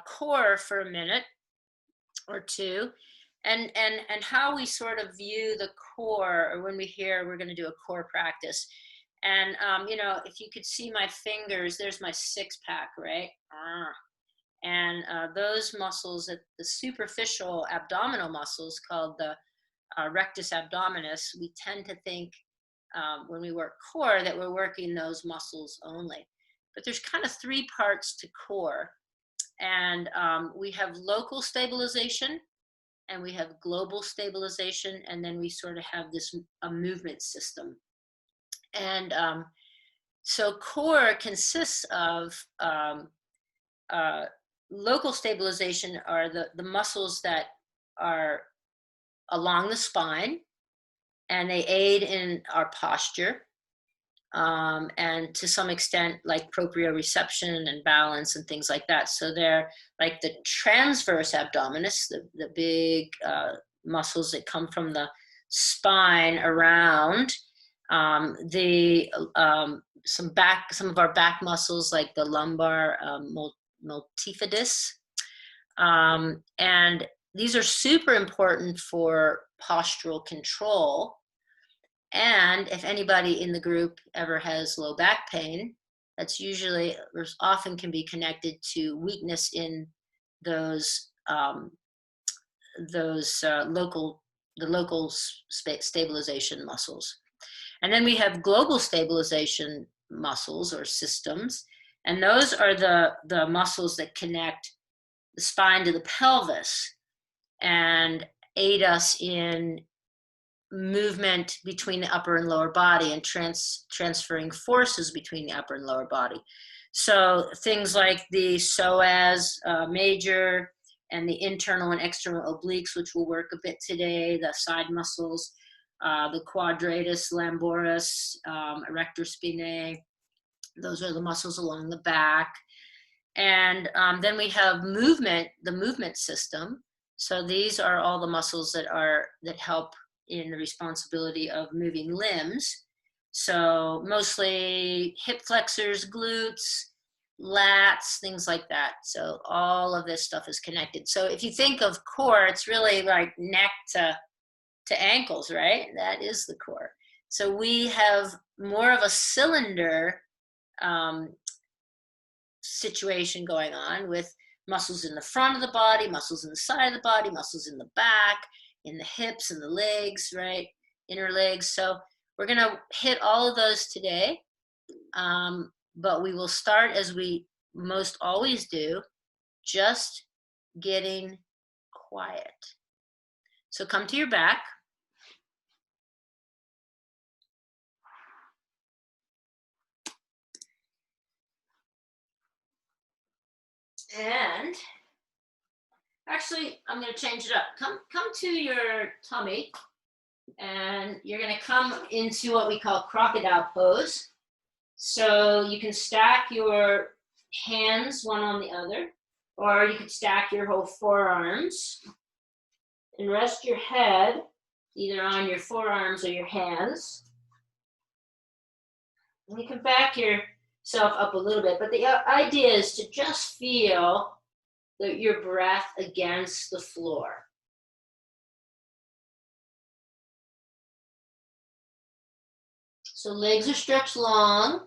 core for a minute or two, and how we sort of view the core, or when we hear we're going to do a core practice. And if you could see my fingers, there's my six pack, right? And those muscles, at the superficial abdominal muscles called the rectus abdominis, we tend to think when we work core that we're working those muscles only. But there's kind of three parts to core. And we have local stabilization, and we have global stabilization, and then we sort of have this a movement system. And so core consists of local stabilization are the muscles that are along the spine, and they aid in our posture, and to some extent like proprioception and balance and things like that. So they're like the transverse abdominis, the big muscles that come from the spine around, some of our back muscles like the lumbar multifidus, and these are super important for postural control. And if anybody in the group ever has low back pain, that's usually, or often can be connected to weakness in those local stabilization muscles. And then we have global stabilization muscles or systems, and those are the muscles that connect the spine to the pelvis and aid us in movement between the upper and lower body, and transferring forces between the upper and lower body. So things like the psoas major and the internal and external obliques, which we'll work a bit today, the side muscles, the quadratus lamboris, erector spinae, those are the muscles along the back. And then we have movement, the movement system. So these are all the muscles that help in the responsibility of moving limbs. So mostly hip flexors, glutes, lats, things like that. So all of this stuff is connected. So if you think of core, it's really like neck to ankles, right? That is the core. So we have more of a cylinder situation going on, with muscles in the front of the body, muscles in the side of the body, muscles in the back, in the hips and the legs, right? Inner legs. So we're going to hit all of those today. But we will start, as we most always do, just getting quiet. So come to your back. And actually, I'm going to change it up. Come to your tummy, and you're going to come into what we call crocodile pose. So you can stack your hands one on the other, or you could stack your whole forearms and rest your head either on your forearms or your hands. And you can back yourself up a little bit, but the idea is to just feel your breath against the floor. So legs are stretched long.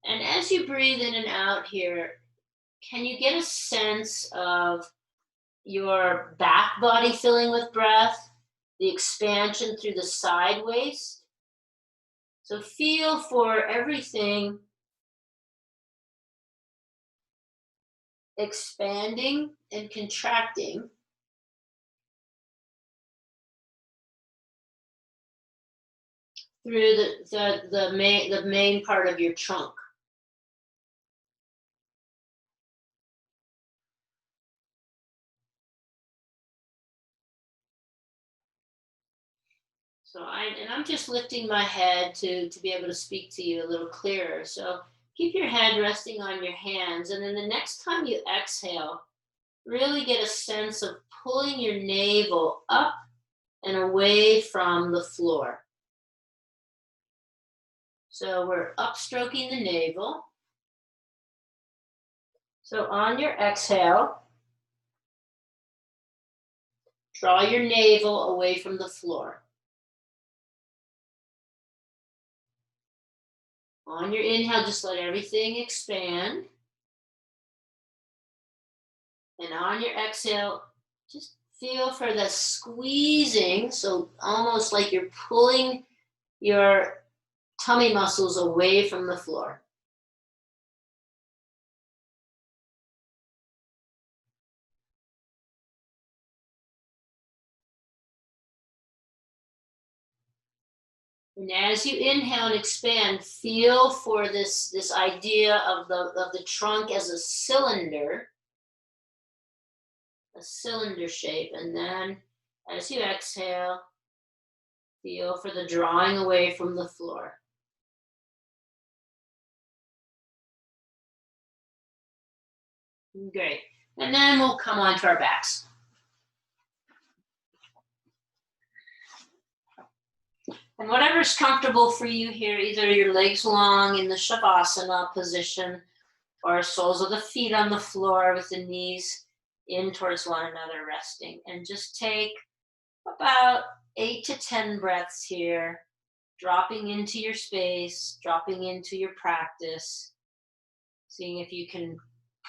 And as you breathe in and out here, can you get a sense of your back body filling with breath, the expansion through the side waist? So feel for everything expanding and contracting through the main part of your trunk. So I'm just lifting my head to be able to speak to you a little clearer. So keep your head resting on your hands, and then the next time you exhale, really get a sense of pulling your navel up and away from the floor. So we're upstroking the navel. So on your exhale, draw your navel away from the floor. On your inhale, just let everything expand. And on your exhale, just feel for the squeezing. So almost like you're pulling your tummy muscles away from the floor. And as you inhale and expand, feel for this idea of the trunk as a cylinder shape. And then as you exhale, feel for the drawing away from the floor. Great. And then we'll come on to our backs. And whatever's comfortable for you here, either your legs long in the Shavasana position or soles of the feet on the floor with the knees in towards one another, resting. And just take about 8 to 10 breaths here, dropping into your space, dropping into your practice, seeing if you can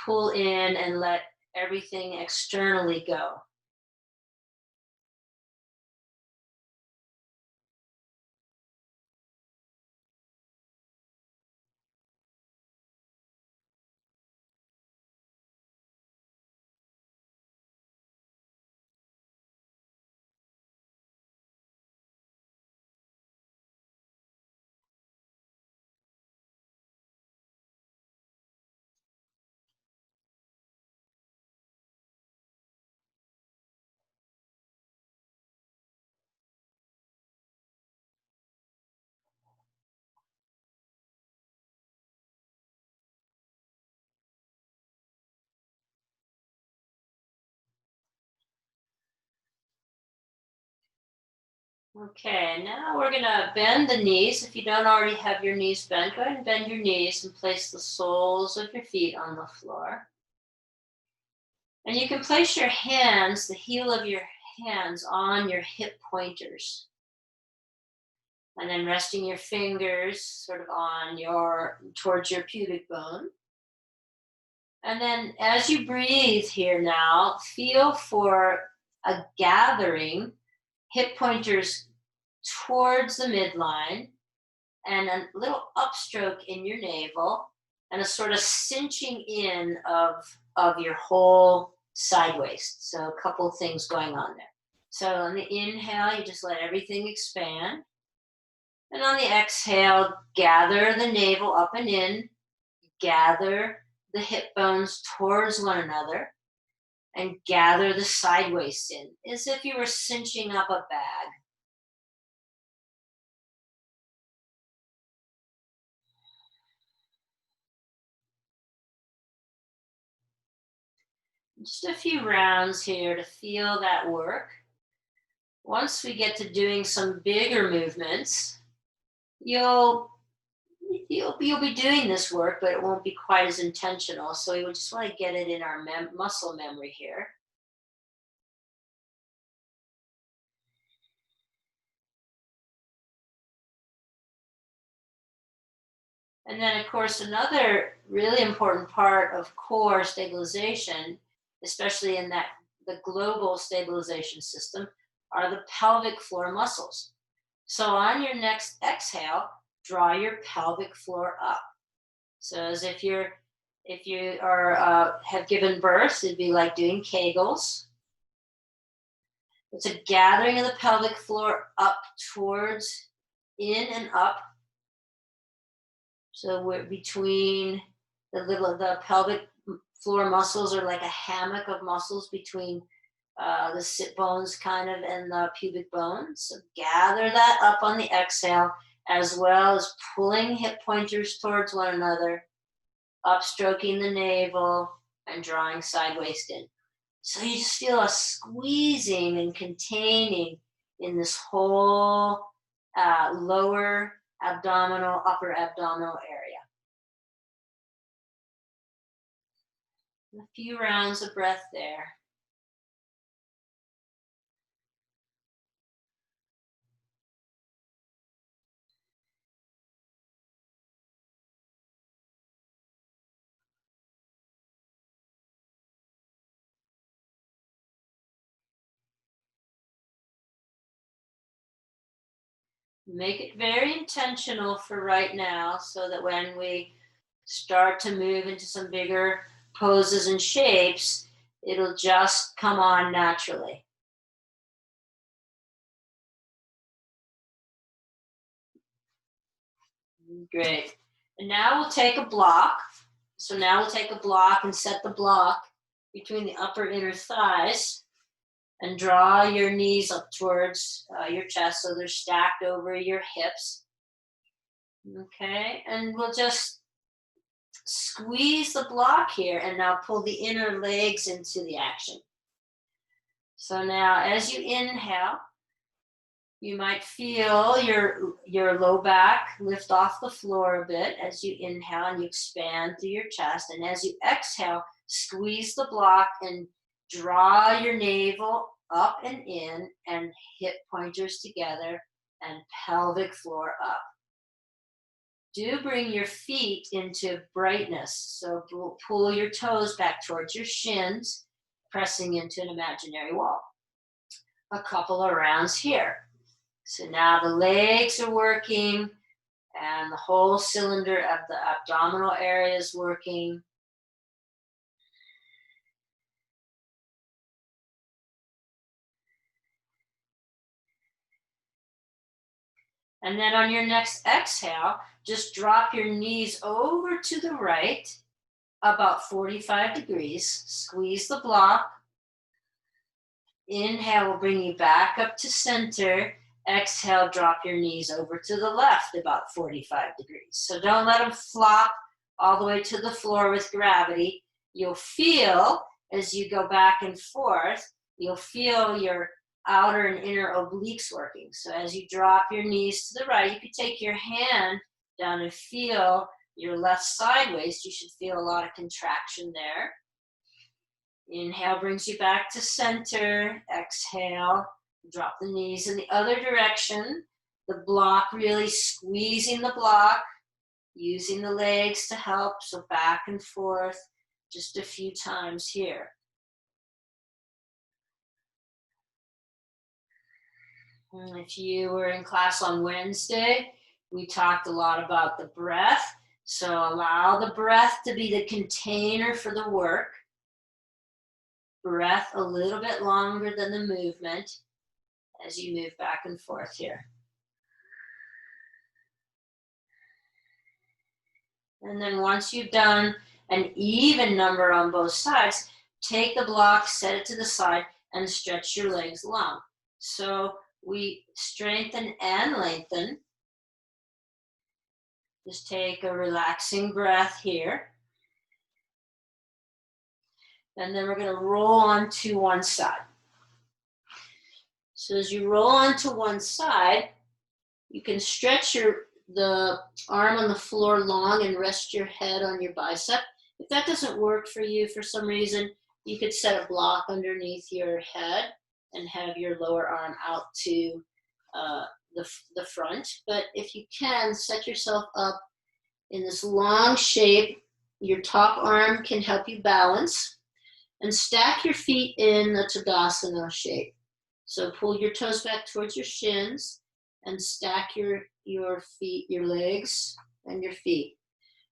pull in and let everything externally go. Okay, now we're gonna bend the knees. If you don't already have your knees bent, go ahead and bend your knees and place the soles of your feet on the floor. And you can place your hands, the heel of your hands, on your hip pointers. And then resting your fingers sort of on towards your pubic bone. And then as you breathe here now, feel for a gathering, hip pointers towards the midline, and a little upstroke in your navel, and a sort of cinching in of your whole side waist. So a couple things going on there. So on the inhale, you just let everything expand. And on the exhale, gather the navel up and in, gather the hip bones towards one another, and gather the side waist in, as if you were cinching up a bag. Just a few rounds here to feel that work. Once we get to doing some bigger movements, you'll be doing this work, but it won't be quite as intentional. So we just want to get it in our muscle memory here. And then, of course, another really important part of core stabilization, especially in the global stabilization system, are the pelvic floor muscles. So on your next exhale, draw your pelvic floor up. So as if you are have given birth, it'd be like doing Kegels. It's a gathering of the pelvic floor up towards, in and up. So we're between the pelvic floor muscles are like a hammock of muscles between the sit bones kind of and the pubic bones. So gather that up on the exhale, as well as pulling hip pointers towards one another, upstroking the navel, and drawing side waist in. So you just feel a squeezing and containing in this whole lower abdominal, upper abdominal area. A few rounds of breath there. Make it very intentional for right now so that when we start to move into some bigger poses and shapes, it'll just come on naturally. Great. And now we'll take a block. So now we'll take a block and set the block between the upper inner thighs and draw your knees up towards your chest so they're stacked over your hips. Okay, and we'll just squeeze the block here and now pull the inner legs into the action. So now as you inhale, you might feel your low back lift off the floor a bit as you inhale and you expand through your chest. And as you exhale, squeeze the block and draw your navel up and in and hip pointers together and pelvic floor up. Do bring your feet into brightness. So pull your toes back towards your shins, pressing into an imaginary wall. A couple of rounds here. So now the legs are working and the whole cylinder of the abdominal area is working. And then on your next exhale, just drop your knees over to the right, about 45 degrees. Squeeze the block. Inhale will bring you back up to center. Exhale, drop your knees over to the left about 45 degrees. So don't let them flop all the way to the floor with gravity. You'll feel as you go back and forth, you'll feel your outer and inner obliques working. So as you drop your knees to the right, you could take your hand down and feel your left side waist. You should feel a lot of contraction there. Inhale brings you back to center. Exhale, drop the knees in the other direction. The block really squeezing the block, using the legs to help. So back and forth, just a few times here. And if you were in class on Wednesday, we talked a lot about the breath. So allow the breath to be the container for the work. Breath a little bit longer than the movement as you move back and forth here. And then once you've done an even number on both sides, take the block, set it to the side, and stretch your legs long. So we strengthen and lengthen. Just take a relaxing breath here. And then we're going to roll onto one side. So as you roll onto one side, you can stretch the arm on the floor long and rest your head on your bicep. If that doesn't work for you for some reason, you could set a block underneath your head and have your lower arm out to the front. But if you can, set yourself up in this long shape. Your top arm can help you balance. And stack your feet in the Tadasana shape. So pull your toes back towards your shins and stack your feet, your legs and your feet.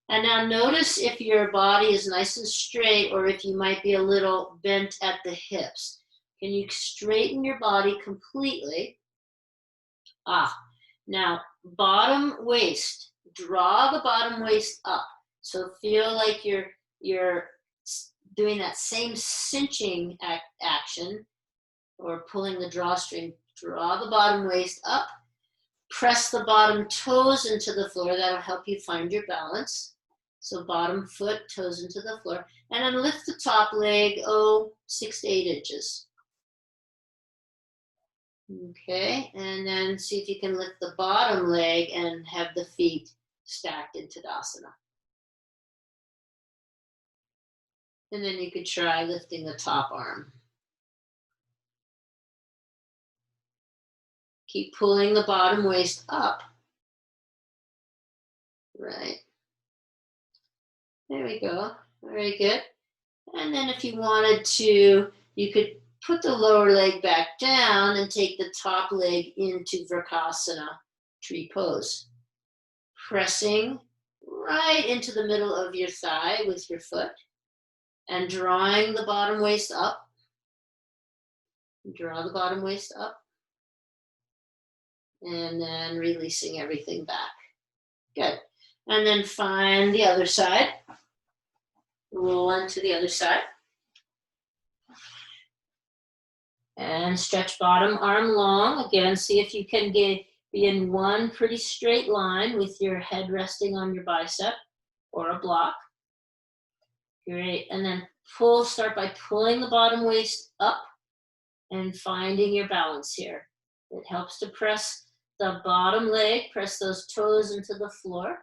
And now notice if your body is nice and straight or if you might be a little bent at the hips. Can you straighten your body completely? Now bottom waist. Draw the bottom waist up. So feel like you're doing that same cinching action or pulling the drawstring. Draw the bottom waist up, press the bottom toes into the floor. That'll help you find your balance. So bottom foot, toes into the floor. And then lift the top leg, 6 to 8 inches. Okay, and then see if you can lift the bottom leg and have the feet stacked in Tadasana. And then you could try lifting the top arm. Keep pulling the bottom waist up. Right. There we go. Very good. And then if you wanted to, you could put the lower leg back down and take the top leg into Vrksasana, tree pose. Pressing right into the middle of your thigh with your foot and drawing the bottom waist up. Draw the bottom waist up. And then releasing everything back. Good. And then find the other side. Roll onto the other side. And stretch bottom arm long. Again, see if you can be in one pretty straight line with your head resting on your bicep or a block. Great. And then start by pulling the bottom waist up and finding your balance here. It helps to press the bottom leg, press those toes into the floor.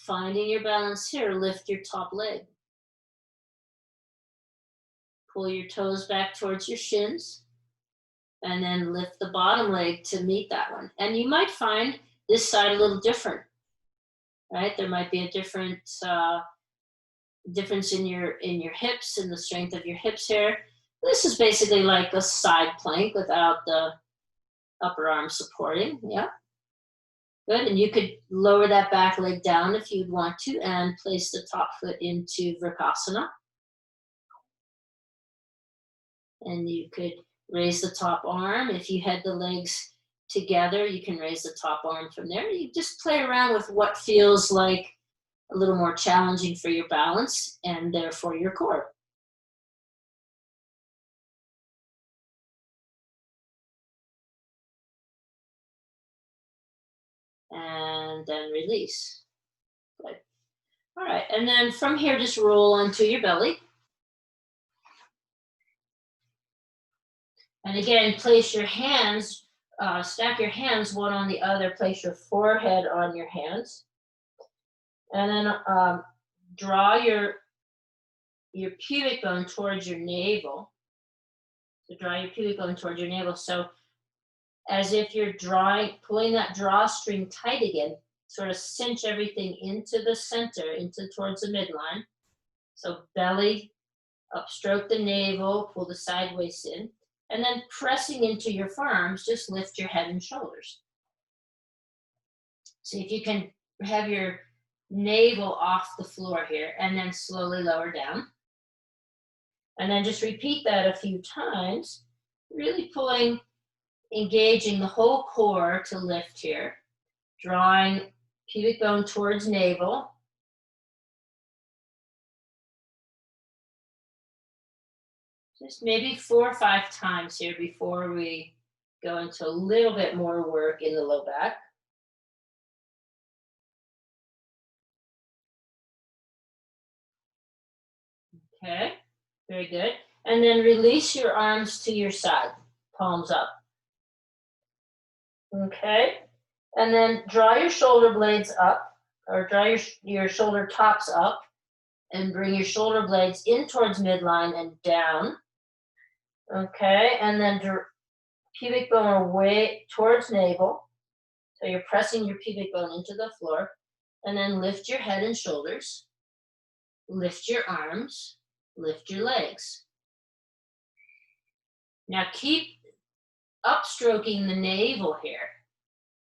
Finding your balance here, lift your top leg. Pull your toes back towards your shins. And then lift the bottom leg to meet that one. And you might find this side a little different, right? There might be a difference in your hips and the strength of your hips here. This is basically like a side plank without the upper arm supporting. Yeah. Good. And you could lower that back leg down if you'd want to and place the top foot into Vrksasana. And you could raise the top arm. If you had the legs together, you can raise the top arm from there. You just play around with what feels like a little more challenging for your balance and therefore your core. And then release. Good. All right, and then from here, just roll onto your belly. And again, place your hands, stack your hands one on the other, place your forehead on your hands. And then draw your pubic bone towards your navel. So draw your pubic bone towards your navel. So as if you're pulling that drawstring tight again, sort of cinch everything into the center, towards the midline. So belly, upstroke the navel, pull the side waist in. And then pressing into your forearms, just lift your head and shoulders. See if you can have your navel off the floor here and then slowly lower down. And then just repeat that a few times, really engaging the whole core to lift here. Drawing pubic bone towards navel. Just maybe 4 or 5 times here before we go into a little bit more work in the low back. Okay, very good. And then release your arms to your side, palms up. Okay, and then draw your shoulder blades up, or draw your shoulder tops up, and bring your shoulder blades in towards midline and down. Okay, and then pubic bone away towards navel. So you're pressing your pubic bone into the floor. And then lift your head and shoulders. Lift your arms. Lift your legs. Now keep upstroking the navel here.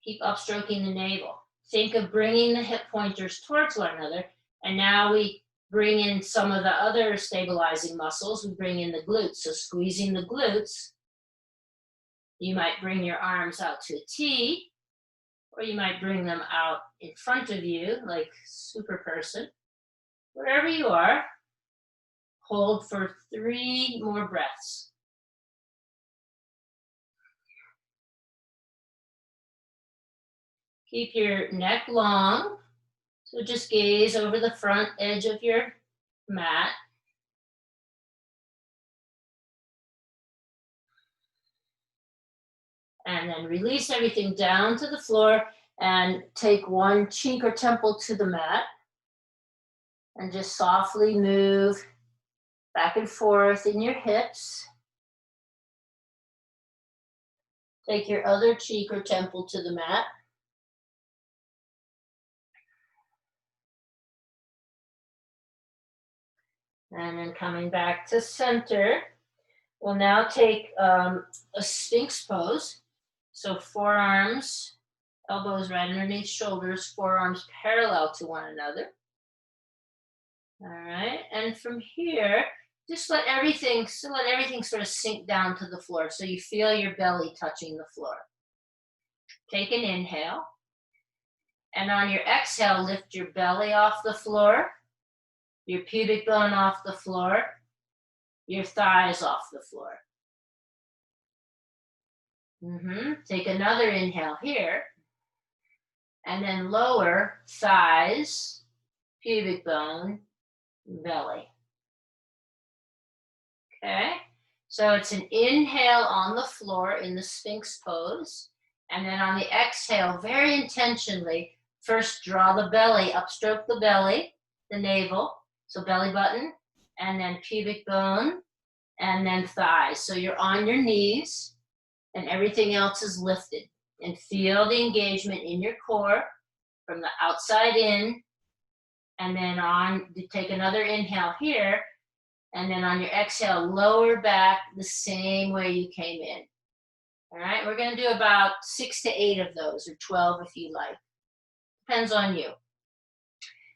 Keep upstroking the navel. Think of bringing the hip pointers towards one another. And now we bring in some of the other stabilizing muscles. We bring in the glutes. So squeezing the glutes. You might bring your arms out to a T, or you might bring them out in front of you, like super person. Wherever you are, hold for 3 more breaths. Keep your neck long. So just gaze over the front edge of your mat. And then release everything down to the floor and take one cheek or temple to the mat. And just softly move back and forth in your hips. Take your other cheek or temple to the mat. And then coming back to center, we'll now take a Sphinx pose. So forearms, elbows right underneath shoulders, forearms parallel to one another. All right, and from here, just let everything sort of sink down to the floor so you feel your belly touching the floor. Take an inhale, and on your exhale, lift your belly off the floor, your pubic bone off the floor, your thighs off the floor. Take another inhale here, and then lower thighs, pubic bone, belly. Okay, so it's an inhale on the floor in the Sphinx pose, and then on the exhale, very intentionally, first draw the belly, upstroke the belly, the navel, so belly button, and then pubic bone, and then thighs. So you're on your knees, and everything else is lifted. And feel the engagement in your core from the outside in, and then take another inhale here, and then on your exhale, lower back the same way you came in. All right, we're gonna do about 6 to 8 of those, or 12 if you like. Depends on you.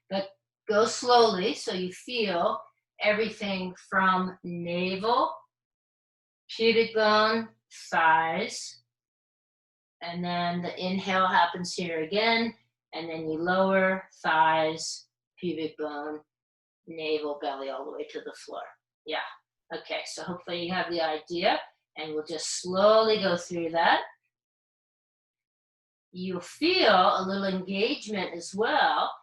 But go slowly so you feel everything from navel, pubic bone, thighs, and then the inhale happens here again, and then you lower thighs, pubic bone, navel, belly, all the way to the floor. Yeah, okay, so hopefully you have the idea, and we'll just slowly go through that. You'll feel a little engagement as well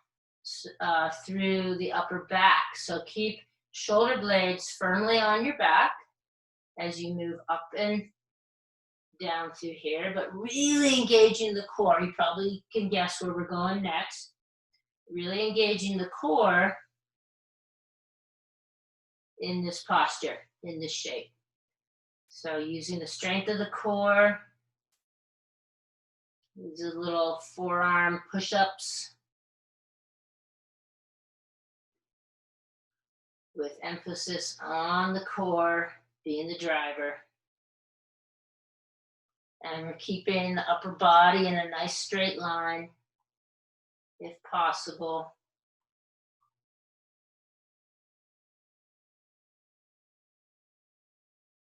through the upper back. So keep shoulder blades firmly on your back as you move up and down through here, but really engaging the core. You probably can guess where we're going next. Really engaging the core in this posture, in this shape. So using the strength of the core, these are little forearm push-ups with emphasis on the core being the driver. And we're keeping the upper body in a nice straight line, if possible.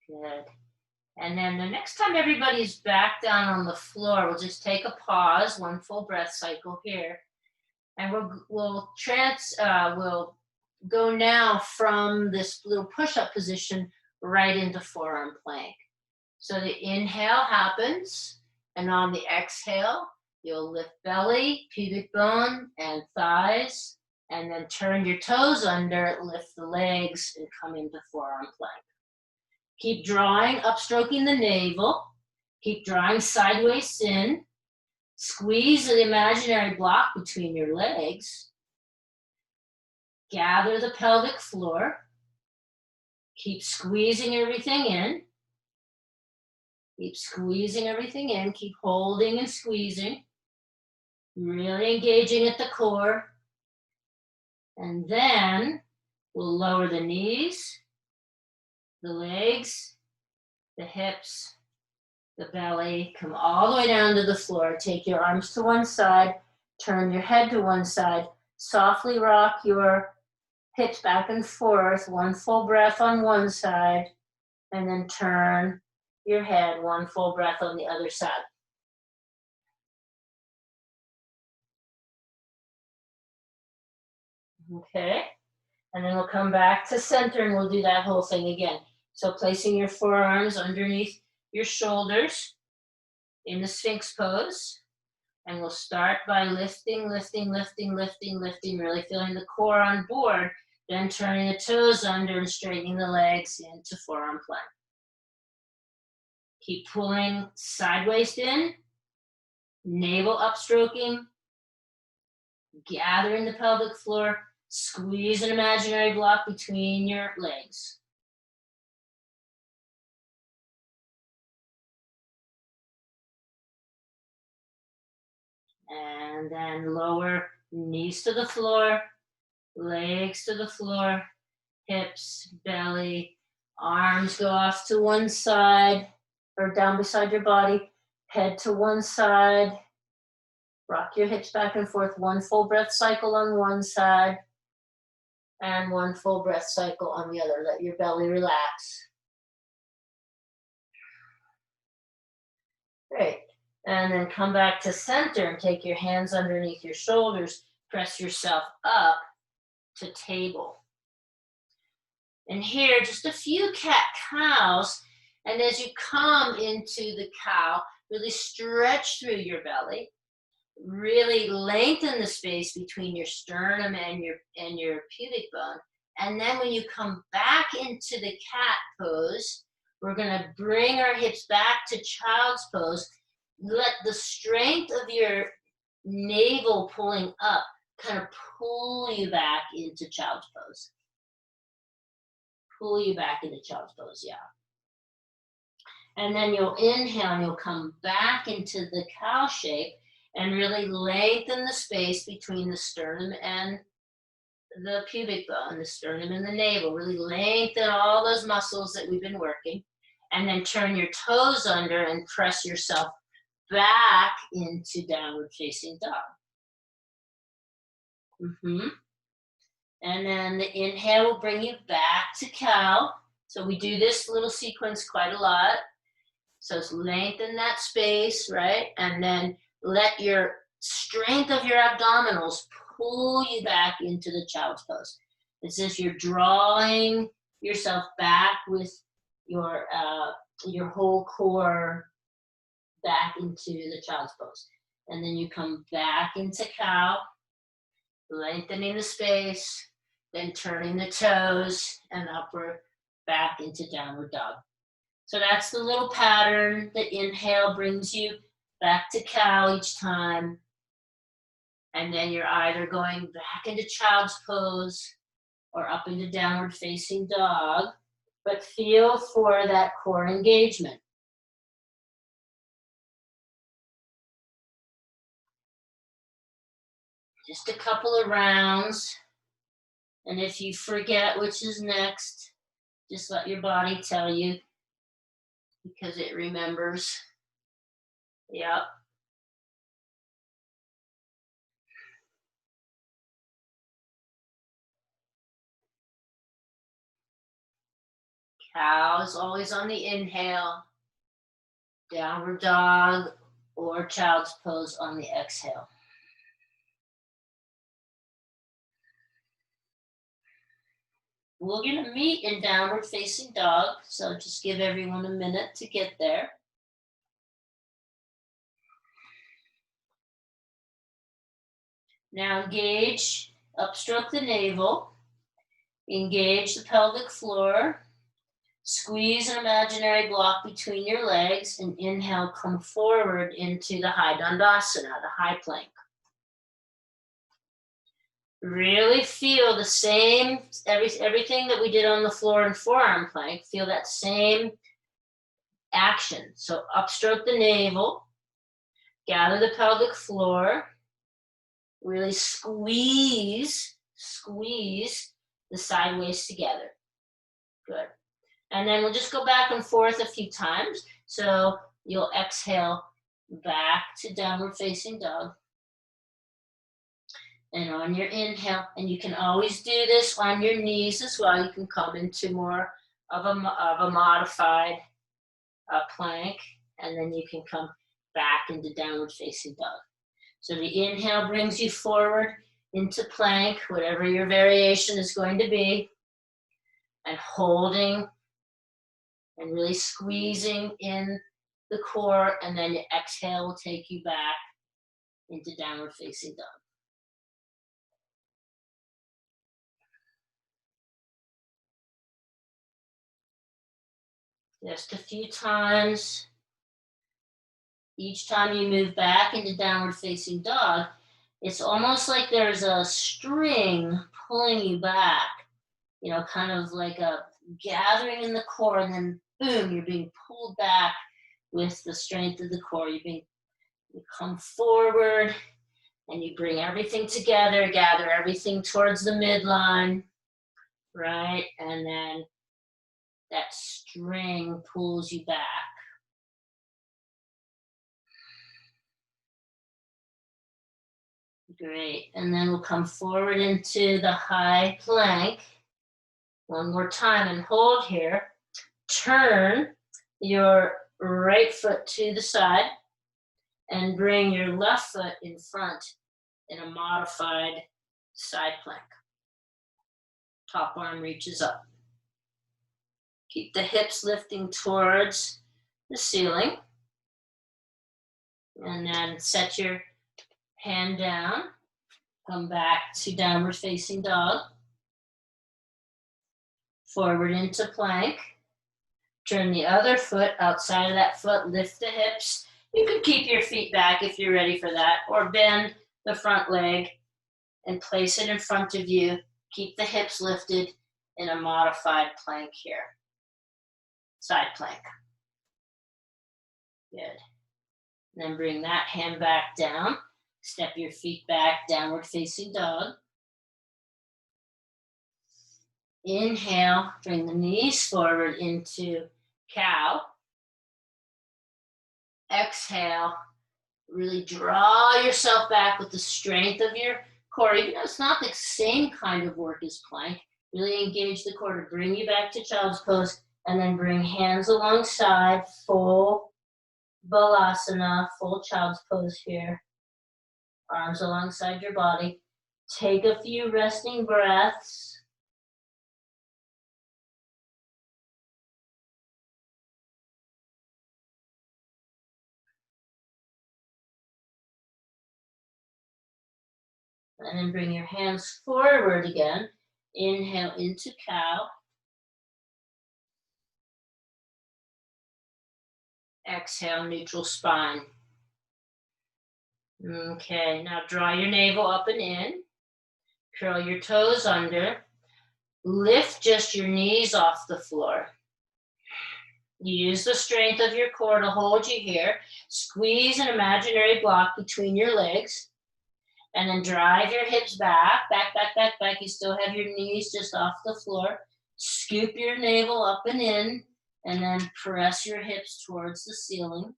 Good. And then the next time everybody's back down on the floor, we'll just take a pause, one full breath cycle here. And we'll go now from this little push-up position right into forearm plank. So the inhale happens, and on the exhale, you'll lift belly, pubic bone, and thighs, and then turn your toes under, lift the legs, and come into forearm plank. Keep drawing, upstroking the navel. Keep drawing sideways in. Squeeze the imaginary block between your legs. Gather the pelvic floor. Keep squeezing everything in. Keep squeezing everything in. Keep holding and squeezing. Really engaging at the core. And then we'll lower the knees, the legs, the hips, the belly, come all the way down to the floor. Take your arms to one side, turn your head to one side, softly rock your hips back and forth, one full breath on one side, and then turn your head, one full breath on the other side. Okay, and then we'll come back to center and we'll do that whole thing again. So placing your forearms underneath your shoulders in the Sphinx pose. And we'll start by lifting, lifting, lifting, lifting, lifting, really feeling the core on board, then turning the toes under and straightening the legs into forearm plank. Keep pulling sideways in, navel upstroking, gathering the pelvic floor, squeeze an imaginary block between your legs. And then lower knees to the floor, legs to the floor, hips, belly, arms go off to one side or down beside your body, head to one side, rock your hips back and forth, one full breath cycle on one side and one full breath cycle on the other. Let your belly relax. Great. And then come back to center and take your hands underneath your shoulders, press yourself up to table. And here, just a few cat-cows, and as you come into the cow, really stretch through your belly, really lengthen the space between your sternum and your pubic bone. And then when you come back into the cat pose, we're gonna bring our hips back to child's pose. Let the strength of your navel pulling up kind of pull you back into child's pose. Pull you back into child's pose, yeah. And then you'll inhale and you'll come back into the cow shape and really lengthen the space between the sternum and the pubic bone, the sternum and the navel. Really lengthen all those muscles that we've been working. And then turn your toes under and press yourself back into downward facing dog. And then the inhale will bring you back to cow. So we do this little sequence quite a lot. So it's lengthen that space, right? And then let your strength of your abdominals pull you back into the child's pose. It's as if you're drawing yourself back with your whole core back into the child's pose. And then you come back into cow, lengthening the space, then turning the toes and upward back into downward dog. So that's the little pattern. The inhale brings you back to cow each time. And then you're either going back into child's pose or up into downward facing dog, but feel for that core engagement. Just a couple of rounds. And if you forget which is next, just let your body tell you because it remembers. Yep. Cow is always on the inhale. Downward dog or child's pose on the exhale. We're going to meet in downward facing dog, so just give everyone a minute to get there. Now engage, upstroke the navel, engage the pelvic floor, squeeze an imaginary block between your legs, and inhale, come forward into the high dandasana, the high plank. Really feel the same, everything that we did on the floor in forearm plank, feel that same action. So upstroke the navel, gather the pelvic floor, really squeeze the sideways together. Good. And then we'll just go back and forth a few times. So you'll exhale back to downward facing dog. And on your inhale, and you can always do this on your knees as well. You can come into more of a modified plank, and then you can come back into downward facing dog. So the inhale brings you forward into plank, whatever your variation is going to be, and holding and really squeezing in the core, and then your exhale will take you back into downward facing dog. Just a few times. Each time you move back into downward facing dog, it's almost like there's a string pulling you back, you know, kind of like a gathering in the core, and then boom, you're being pulled back with the strength of the core. You come forward and you bring everything together, gather everything towards the midline, right? And then that string pulls you back. Great, and then we'll come forward into the high plank. One more time and hold here. Turn your right foot to the side and bring your left foot in front in a modified side plank. Top arm reaches up. Keep the hips lifting towards the ceiling. And then set your hand down. Come back to downward facing dog. Forward into plank. Turn the other foot outside of that foot, lift the hips. You could keep your feet back if you're ready for that, or bend the front leg and place it in front of you. Keep the hips lifted in a modified plank here. Side plank. Good. Then bring that hand back down. Step your feet back, downward facing dog. Inhale, bring the knees forward into cow. Exhale, really draw yourself back with the strength of your core. Even though it's not the same kind of work as plank, really engage the core to bring you back to child's pose, and then bring hands alongside, full balasana, full child's pose here. Arms alongside your body. Take a few resting breaths. And then bring your hands forward again. Inhale into cow. Exhale, neutral spine. Okay, now draw your navel up and in. Curl your toes under. Lift just your knees off the floor. Use the strength of your core to hold you here. Squeeze an imaginary block between your legs. And then drive your hips back, back, back, back, back. You still have your knees just off the floor. Scoop your navel up and in, and then press your hips towards the ceiling.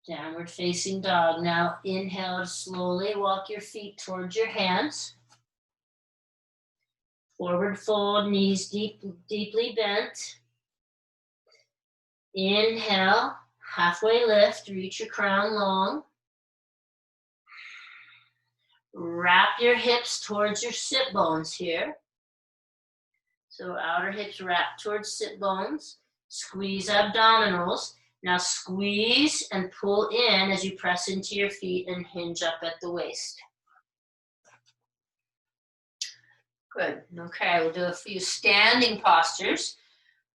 Downward facing dog. Now inhale to slowly walk your feet towards your hands. Forward fold, knees deeply bent. Inhale, halfway lift, reach your crown long. Wrap your hips towards your sit bones here. So outer hips wrap towards sit bones. Squeeze abdominals. Now squeeze and pull in as you press into your feet and hinge up at the waist. Good. Okay, we'll do a few standing postures,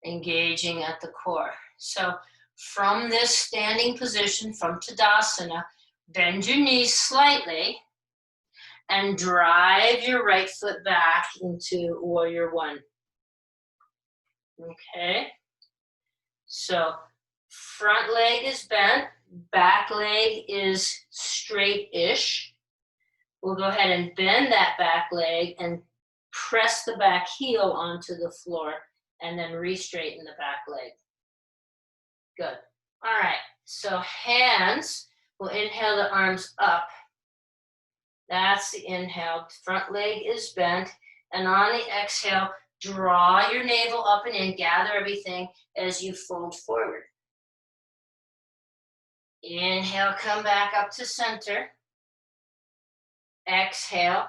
engaging at the core. So from this standing position, from Tadasana, bend your knees slightly and drive your right foot back into Warrior One. Okay, so front leg is bent, back leg is straight-ish. We'll go ahead and bend that back leg and press the back heel onto the floor, and then re-straighten the back leg. Good. All right, so hands, we'll inhale the arms up. That's the inhale. Front leg is bent. And on the exhale, draw your navel up and in. Gather everything as you fold forward. Inhale, come back up to center. Exhale,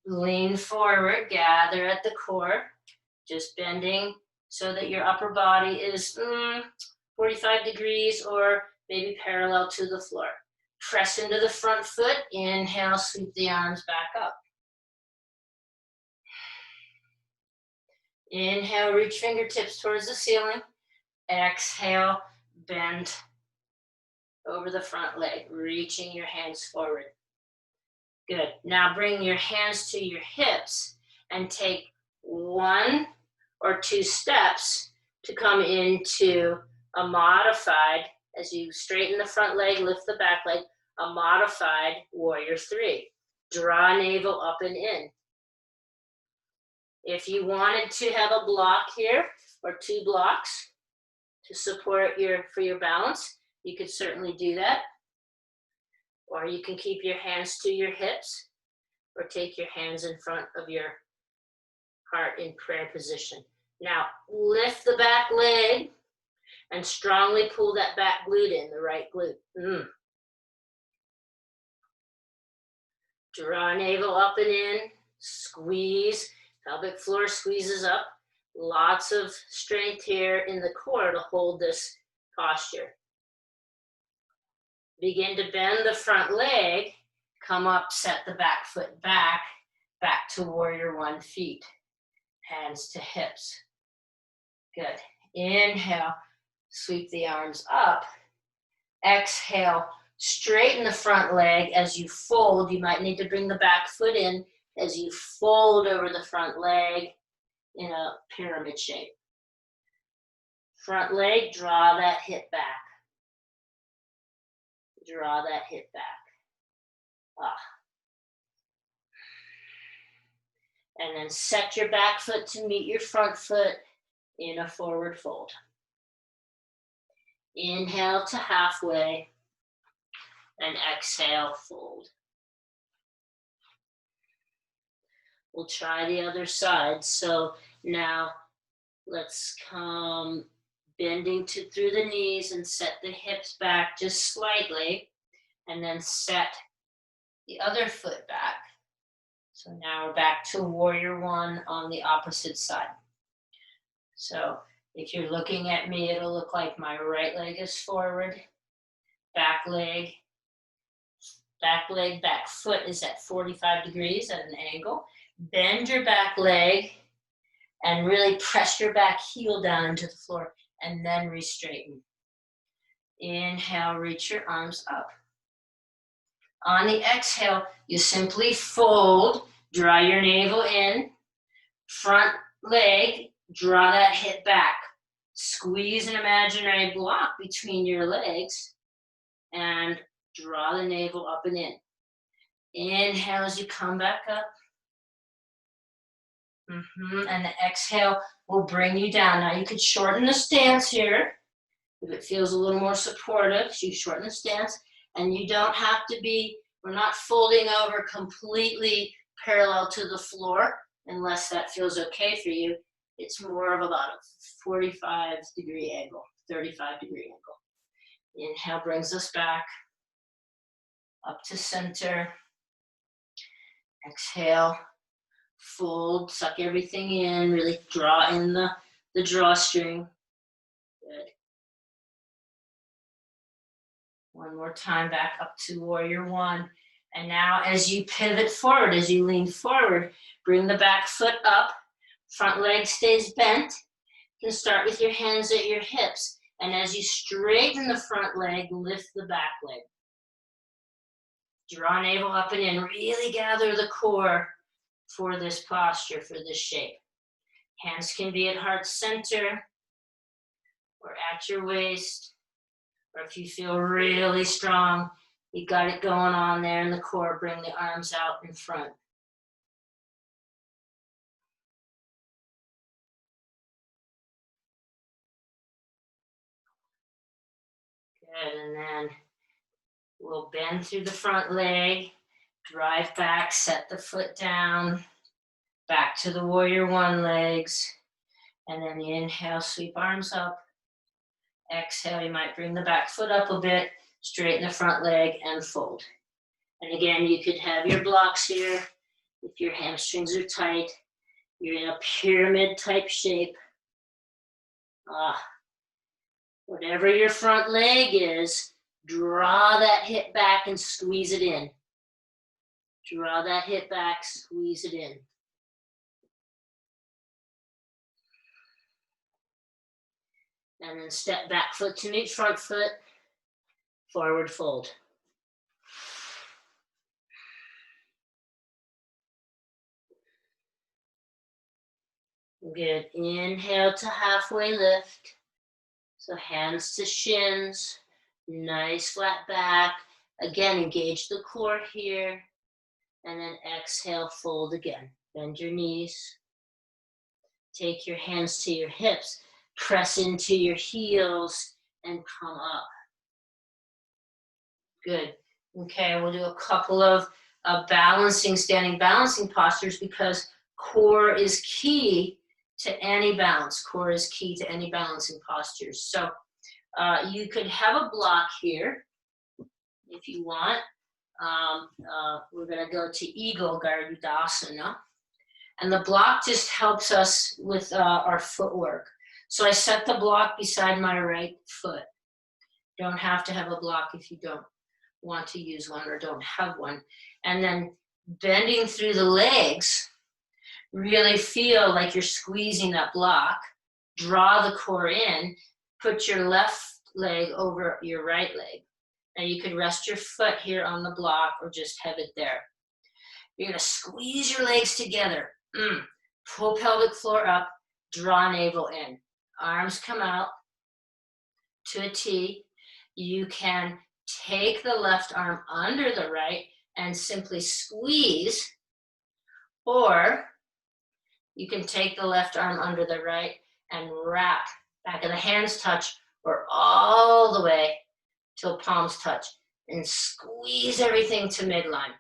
lean forward. Gather at the core. Just bending so that your upper body is 45 degrees or maybe parallel to the floor. Press into the front foot. Inhale, sweep the arms back up. Inhale, reach fingertips towards the ceiling. Exhale, bend over the front leg, reaching your hands forward. Good. Now bring your hands to your hips and take 1 or 2 steps to come into a modified, as you straighten the front leg, lift the back leg, a modified warrior 3. Draw navel up and in. If you wanted to have a block here or 2 blocks to support for your balance, you could certainly do that. Or you can keep your hands to your hips or take your hands in front of your heart in prayer position. Now, lift the back leg and strongly pull that back glute in, the right glute. Draw navel up and in, squeeze, pelvic floor squeezes up. Lots of strength here in the core to hold this posture. Begin to bend the front leg, come up, set the back foot back to warrior 1 feet. Hands to hips. Good. Inhale, sweep the arms up. Exhale, straighten the front leg as you fold. You might need to bring the back foot in as you fold over the front leg in a pyramid shape. Front leg, draw that hip back. Draw that hip back. And then set your back foot to meet your front foot in a forward fold. Inhale to halfway and exhale, fold. We'll try the other side. So now let's come bending through the knees and set the hips back just slightly, and then set the other foot back. So now we're back to warrior 1 on the opposite side. So if you're looking at me, it'll look like my right leg is forward, back leg, back foot is at 45 degrees at an angle. Bend your back leg and really press your back heel down into the floor and then re-straighten. Inhale, reach your arms up. On the exhale, you simply fold, draw your navel in, front leg, draw that hip back. Squeeze an imaginary block between your legs and draw the navel up and in. Inhale as you come back up. And the exhale will bring you down. Now you could shorten the stance here. If it feels a little more supportive, so you shorten the stance. And you don't have to be, we're not folding over completely parallel to the floor unless that feels okay for you. It's more of about a 45-degree angle, 35-degree angle. Inhale brings us back up to center. Exhale, fold, suck everything in, really draw in the drawstring. Good. One more time, back up to warrior 1. And now as you pivot forward, as you lean forward, bring the back foot up, front leg stays bent. You can start with your hands at your hips. And as you straighten the front leg, lift the back leg. Draw navel up and in, really gather the core for this posture, for this shape. Hands can be at heart center or at your waist, or if you feel really strong, you got it going on there in the core, bring the arms out in front. Good, and then we'll bend through the front leg, drive back, set the foot down, back to the warrior 1 legs, and then you inhale, sweep arms up. Exhale, you might bring the back foot up a bit, straighten the front leg, and fold. And again, you could have your blocks here. If your hamstrings are tight, you're in a pyramid type shape. Whatever your front leg is, draw that hip back and squeeze it in. Draw that hip back, squeeze it in. And then step back foot to meet front foot, forward fold. Good. Inhale to halfway lift. So hands to shins, nice flat back. Again, engage the core here. And then exhale, fold again. Bend your knees. Take your hands to your hips. Press into your heels and come up. Good. Okay, we'll do a couple of standing balancing postures because core is key to any balance. Core is key to any balancing postures. So you could have a block here if you want. We're going to go to Eagle Garudasana. And the block just helps us with our footwork. So I set the block beside my right foot. Don't have to have a block if you don't want to use one or don't have one. And then bending through the legs, really feel like you're squeezing that block. Draw the core in, put your left leg over your right leg. Now you could rest your foot here on the block or just have it there. You're gonna squeeze your legs together. Pull pelvic floor up, draw navel in. Arms come out to a T. You can take the left arm under the right and simply squeeze, or you can take the left arm under the right and wrap. Back of the hands touch or all the way till palms touch and squeeze everything to midline.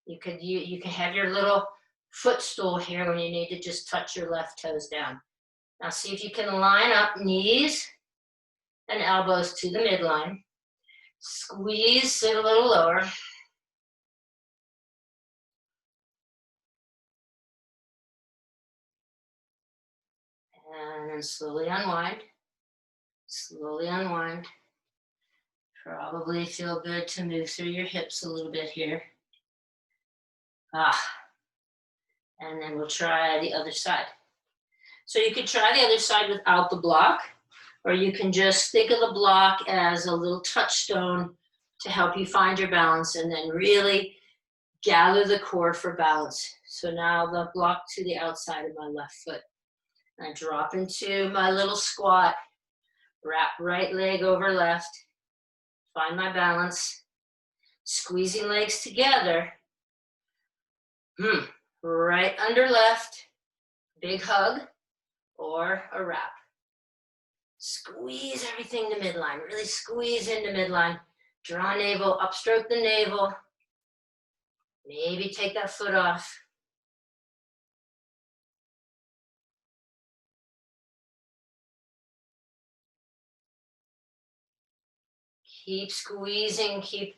You can have your little footstool here when you need to just touch your left toes down. Now see if you can line up knees and elbows to the midline. Squeeze, sit a little lower. And then slowly unwind. Slowly unwind. Probably feel good to move through your hips a little bit here. And then we'll try the other side. So you could try the other side without the block, or you can just think of the block as a little touchstone to help you find your balance and then really gather the core for balance. So now the block to the outside of my left foot. I drop into my little squat, wrap right leg over left, find my balance, squeezing legs together. Right under left, big hug, or a wrap. Squeeze everything to midline, really squeeze into midline. Draw navel, upstroke the navel. Maybe take that foot off. Keep squeezing, keep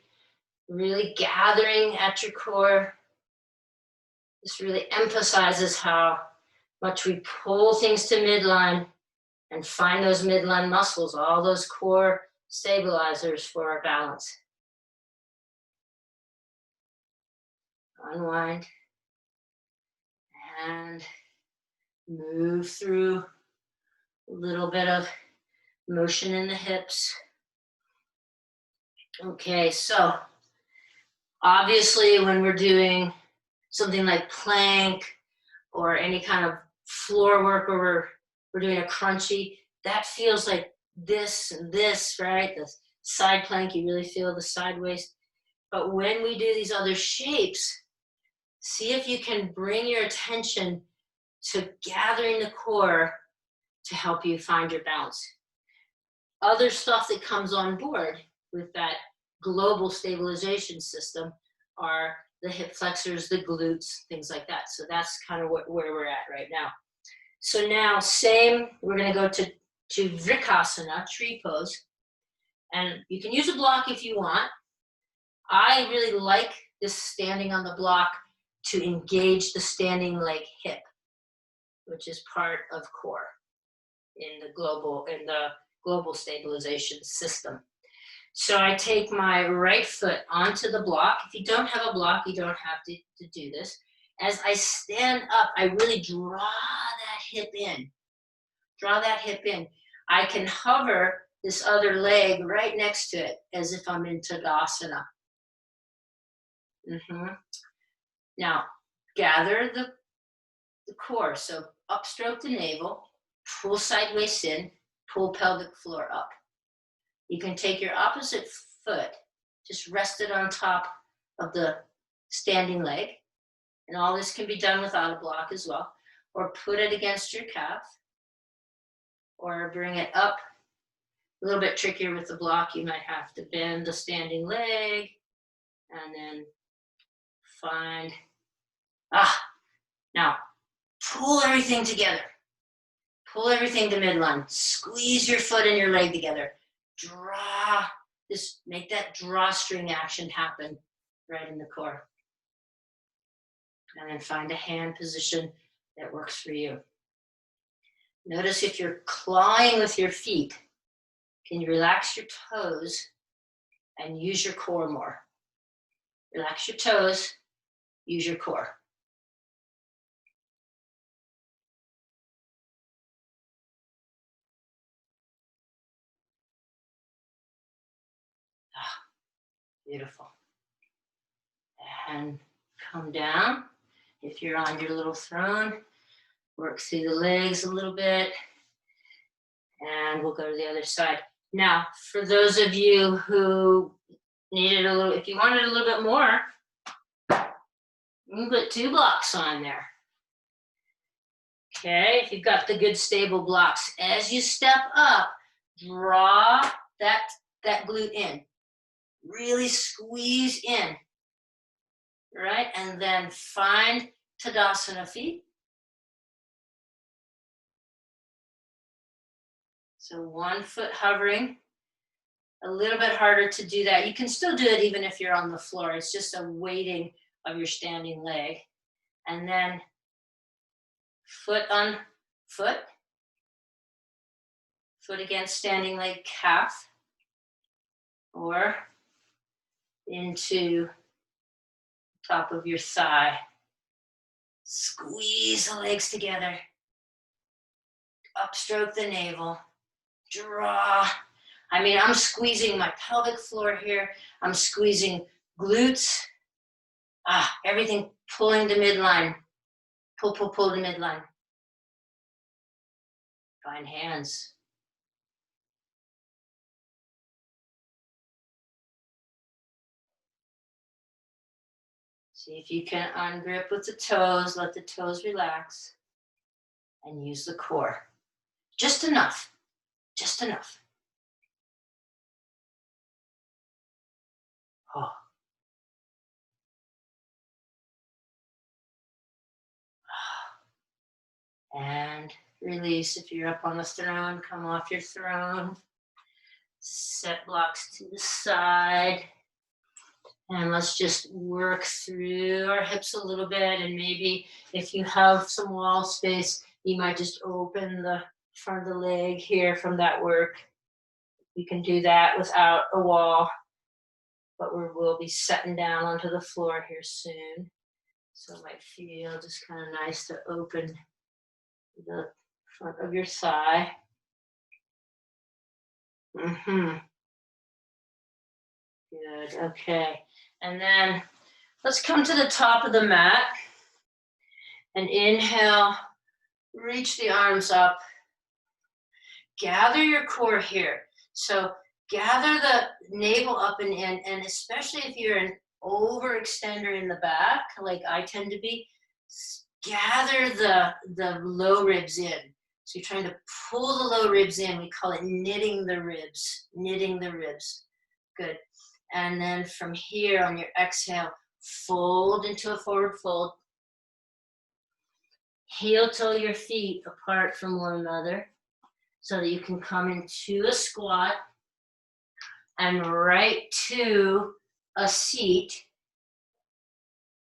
really gathering at your core. This really emphasizes how much we pull things to midline and find those midline muscles, all those core stabilizers for our balance. Unwind and move through a little bit of motion in the hips. Okay, so obviously when we're doing something like plank or any kind of floor work where we're doing a crunchy, that feels like this and this, right? The side plank, you really feel the side waist. But when we do these other shapes, see if you can bring your attention to gathering the core to help you find your balance. Other stuff that comes on board with that global stabilization system are the hip flexors, the glutes, things like that. So that's kind of where we're at right now. So now we're gonna go to Vrikasana, tree pose. And you can use a block if you want. I really like this standing on the block to engage the standing leg hip, which is part of core in the global stabilization system. So I take my right foot onto the block. If you don't have a block, you don't have to do this. As I stand up, I really draw that hip in. Draw that hip in. I can hover this other leg right next to it as if I'm in Tadasana. Now, gather the core. So upstroke the navel, pull sideways in, pull pelvic floor up. You can take your opposite foot, just rest it on top of the standing leg. And all this can be done without a block as well. Or put it against your calf. Or bring it up. A little bit trickier with the block. You might have to bend the standing leg. And then find, now pull everything together. Pull everything to midline. Squeeze your foot and your leg together. Draw, just make that drawstring action happen right in the core. And then find a hand position that works for you. Notice if you're clawing with your feet, can you relax your toes and use your core more? Relax your toes, use your core. Beautiful. And come down. If you're on your little throne, work through the legs a little bit. And we'll go to the other side. Now, for those of you who needed a little, if you wanted a little bit more, you can put 2 blocks on there. Okay, if you've got the good stable blocks. As you step up, draw that glute in. Really squeeze in, right? And then find Tadasana feet. So 1 foot hovering. A little bit harder to do that. You can still do it even if you're on the floor. It's just a weighting of your standing leg. And then foot on foot. Foot against standing leg, calf. Or into top of your thigh. Squeeze the legs together. Upstroke the navel. Draw. I mean, I'm squeezing my pelvic floor here. I'm squeezing glutes. Everything pulling to midline. Pull, pull, pull to midline. Find hands. See if you can ungrip with the toes, let the toes relax, and use the core. Just enough, just enough. And release. If you're up on the throne, come off your throne. Set blocks to the side. And let's just work through our hips a little bit. And maybe if you have some wall space, you might just open the front of the leg here from that work. You can do that without a wall, but we'll be setting down onto the floor here soon. So it might feel just kind of nice to open the front of your thigh. Good, okay. And then let's come to the top of the mat and inhale, reach the arms up. Gather your core here. So gather the navel up and in, and especially if you're an overextender in the back, like I tend to be, gather the low ribs in. So you're trying to pull the low ribs in. We call it knitting the ribs, knitting the ribs. Good. And then from here on your exhale, fold into a forward fold. Heel toe your feet apart from one another so that you can come into a squat and right to a seat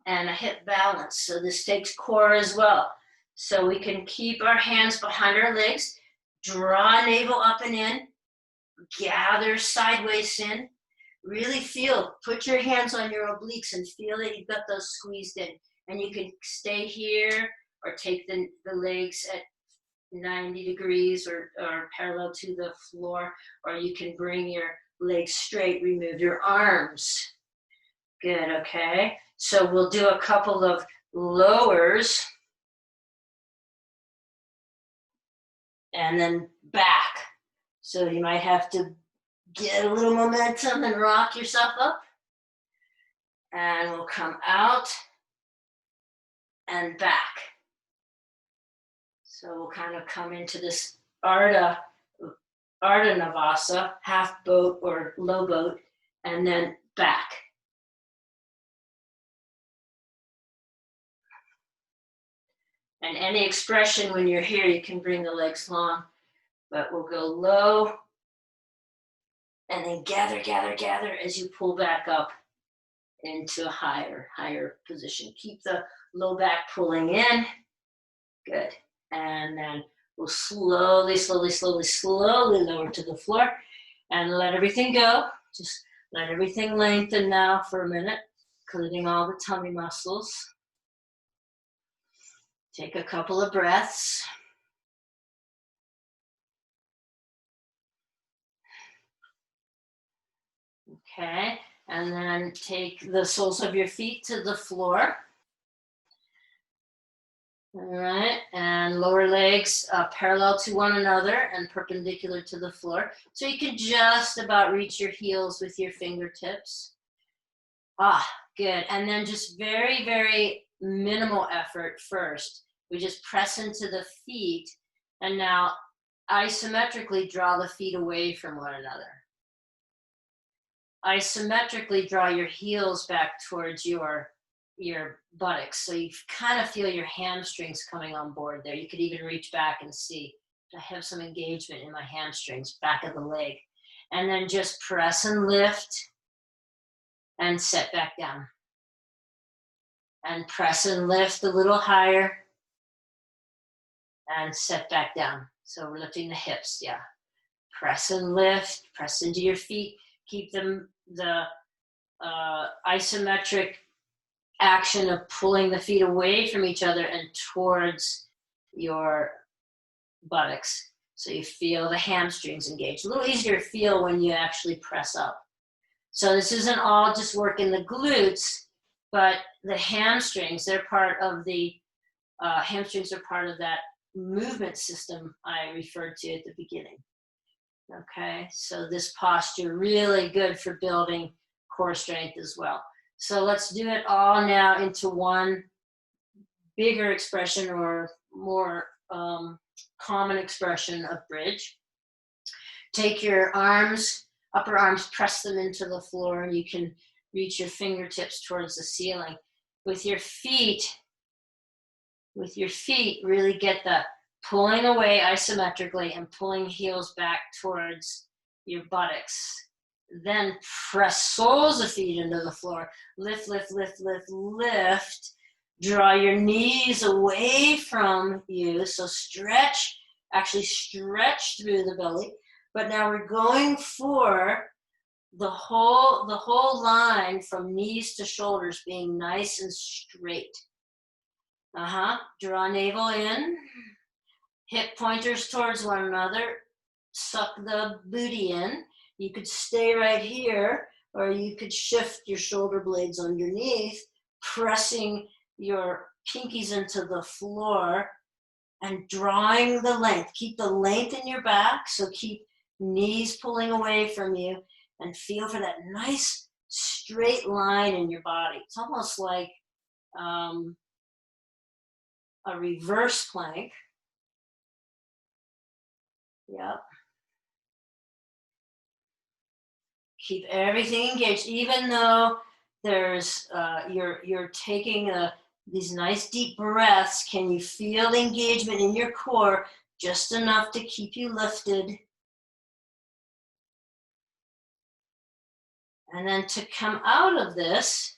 and a hip balance. So this takes core as well. So we can keep our hands behind our legs, draw navel up and in, gather sideways in, really feel, put your hands on your obliques and feel that you've got those squeezed in. And you can stay here or take the legs at 90 degrees or parallel to the floor, or you can bring your legs straight, remove your arms. Good, okay. So we'll do a couple of lowers and then back. So you might have to get a little momentum and rock yourself up. And we'll come out and back. So we'll kind of come into this Ardha Navasa, half boat or low boat, and then back. And any expression when you're here, you can bring the legs long, but we'll go low and then gather, gather, gather as you pull back up into a higher position. Keep the low back pulling in. Good. And then we'll slowly, slowly, slowly, slowly lower to the floor and let everything go. Just let everything lengthen now for a minute, including all the tummy muscles. Take a couple of breaths. Okay, and then take the soles of your feet to the floor. All right, and lower legs parallel to one another and perpendicular to the floor. So you can just about reach your heels with your fingertips. Ah, good. And then just very, very minimal effort first. We just press into the feet and now isometrically draw the feet away from one another. Isometrically draw your heels back towards your buttocks. So you kind of feel your hamstrings coming on board there. You could even reach back and see, I have some engagement in my hamstrings, back of the leg. And then just press and lift and set back down. And press and lift a little higher and set back down. So we're lifting the hips, yeah. Press and lift, press into your feet. Keep them the isometric action of pulling the feet away from each other and towards your buttocks. So you feel the hamstrings engaged. A little easier to feel when you actually press up. So this isn't all just working the glutes, but the hamstrings, they're part of the, hamstrings are part of that movement system I referred to at the beginning. Okay, so this posture really good for building core strength as well. So let's do it all now into one bigger expression or more common expression of bridge. Take your arms, upper arms, press them into the floor, and you can reach your fingertips towards the ceiling. With your feet, really get the pulling away isometrically and pulling heels back towards your buttocks. Then press soles of feet into the floor. Lift, lift, lift, lift, lift. Draw your knees away from you. So stretch, actually stretch through the belly. But now we're going for the whole line from knees to shoulders being nice and straight. Draw navel in. Hip pointers towards one another. Suck the booty in. You could stay right here, or you could shift your shoulder blades underneath, pressing your pinkies into the floor and drawing the length. Keep the length in your back, so keep knees pulling away from you and feel for that nice straight line in your body. It's almost like a reverse plank. Yep. Keep everything engaged, even though there's you're taking these nice deep breaths. Can you feel the engagement in your core just enough to keep you lifted? And then to come out of this,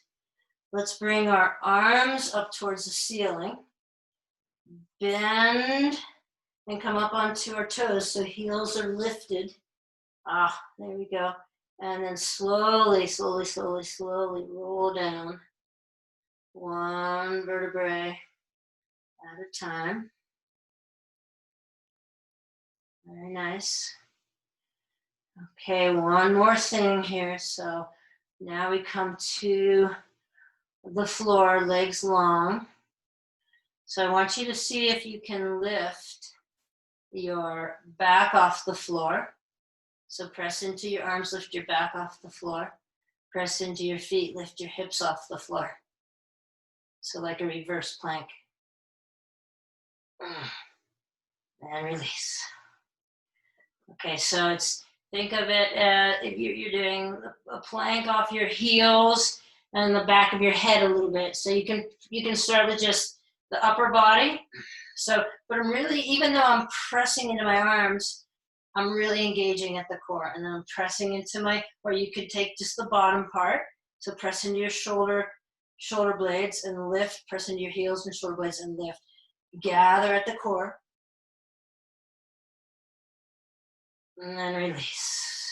let's bring our arms up towards the ceiling. Bend and come up onto our toes so heels are lifted. There we go. And then slowly, slowly, slowly, slowly roll down. One vertebrae at a time. Very nice. Okay, one more thing here. So now we come to the floor, legs long. So I want you to see if you can lift your back off the floor. So press into your arms, lift your back off the floor. Press into your feet, lift your hips off the floor. So like a reverse plank. And release. Okay, so think of it as if you're doing a plank off your heels and the back of your head a little bit. So you can start with just the upper body. So, but I'm really, even though I'm pressing into my arms, I'm really engaging at the core, and then I'm pressing into or you could take just the bottom part. So press into your shoulder blades and lift, press into your heels and shoulder blades and lift. Gather at the core. And then release.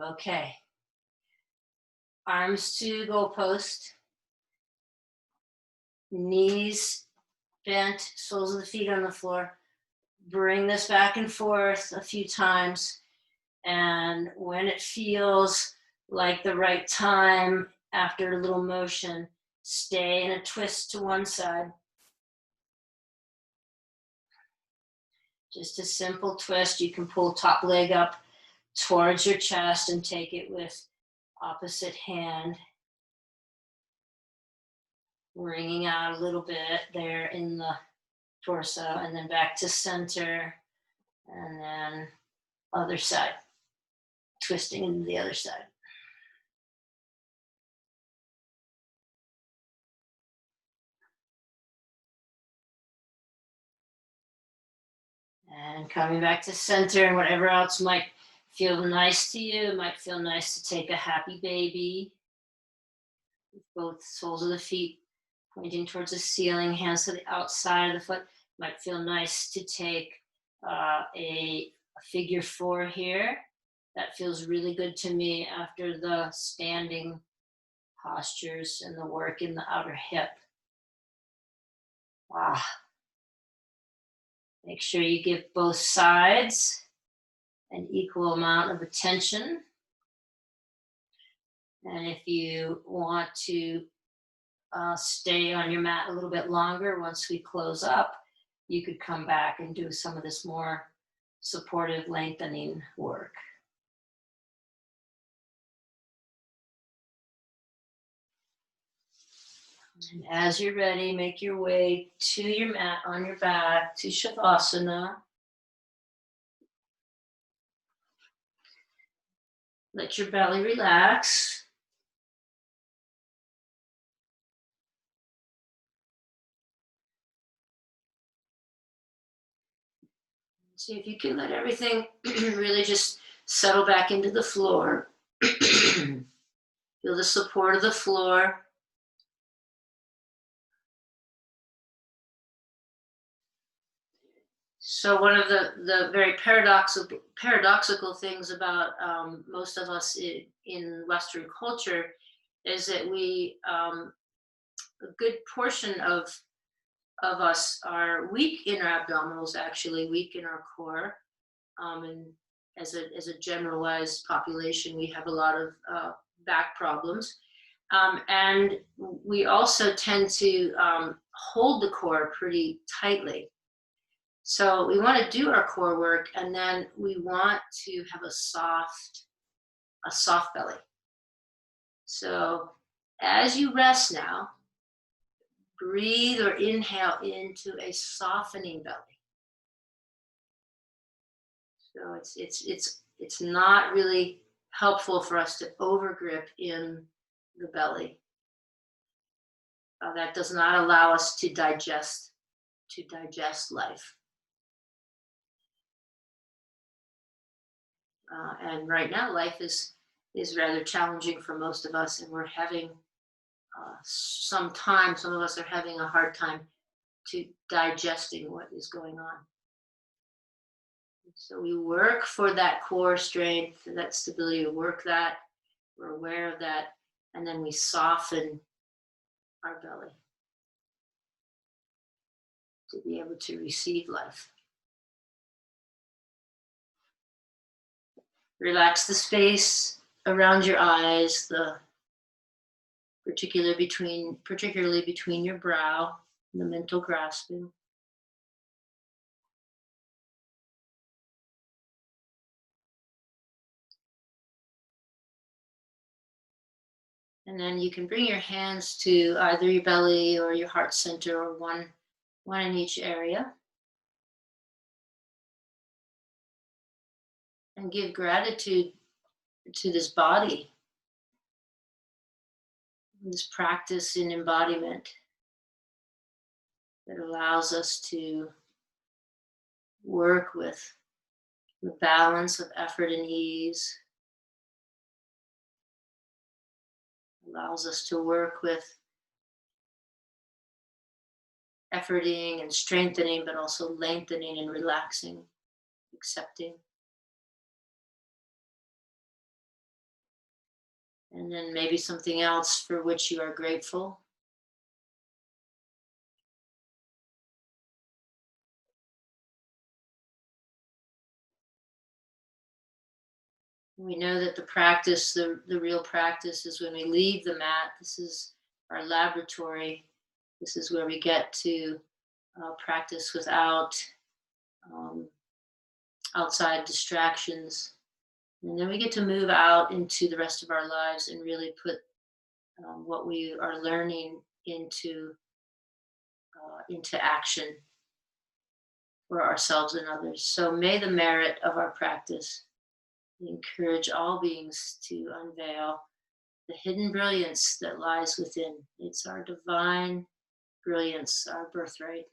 Okay. Arms to goalpost. Knees bent, soles of the feet on the floor. Bring this back and forth a few times. And when it feels like the right time, after a little motion, stay in a twist to one side. Just a simple twist. You can pull top leg up towards your chest and take it with opposite hand. Wringing out a little bit there in the torso, and then back to center, and then other side. Twisting into the other side. And coming back to center, and whatever else might feel nice to you. It might feel nice to take a happy baby with both soles of the feet pointing towards the ceiling, hands to the outside of the foot. It might feel nice to take a figure 4 here. That feels really good to me after the standing postures and the work in the outer hip. Wow. Make sure you give both sides an equal amount of attention. And if you want to stay on your mat a little bit longer, once we close up, you could come back and do some of this more supportive lengthening work. And as you're ready, make your way to your mat on your back to Shavasana. Let your belly relax. See if you can let everything really just settle back into the floor. Feel the support of the floor. So one of the very paradoxical things about most of us in Western culture is that a good portion of us are weak in our abdominals, actually weak in our core. And as a generalized population, we have a lot of back problems. And we also tend to hold the core pretty tightly. So we want to do our core work, and then we want to have a soft belly. So as you rest now, breathe or inhale into a softening belly. So it's not really helpful for us to overgrip in the belly. That does not allow us to digest life. And right now, life is rather challenging for most of us, and we're having some of us are having a hard time to digesting what is going on. So we work for that core strength, for that stability, we work that, we're aware of that, and then we soften our belly. to be able to receive life. Relax the space around your eyes, particularly between your brow and the mental grasping. And then you can bring your hands to either your belly or your heart center, or one in each area. And give gratitude to this body, this practice in embodiment that allows us to work with the balance of effort and ease, allows us to work with efforting and strengthening, but also lengthening and relaxing, accepting. And then maybe something else for which you are grateful. We know that the real practice is when we leave the mat. This is our laboratory. This is where we get to practice without um, outside distractions. And then we get to move out into the rest of our lives and really put what we are learning into action for ourselves and others. So may the merit of our practice encourage all beings to unveil the hidden brilliance that lies within. It's our divine brilliance, our birthright.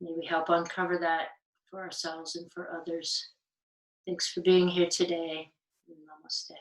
May we help uncover that for ourselves and for others. Thanks for being here today. Namaste.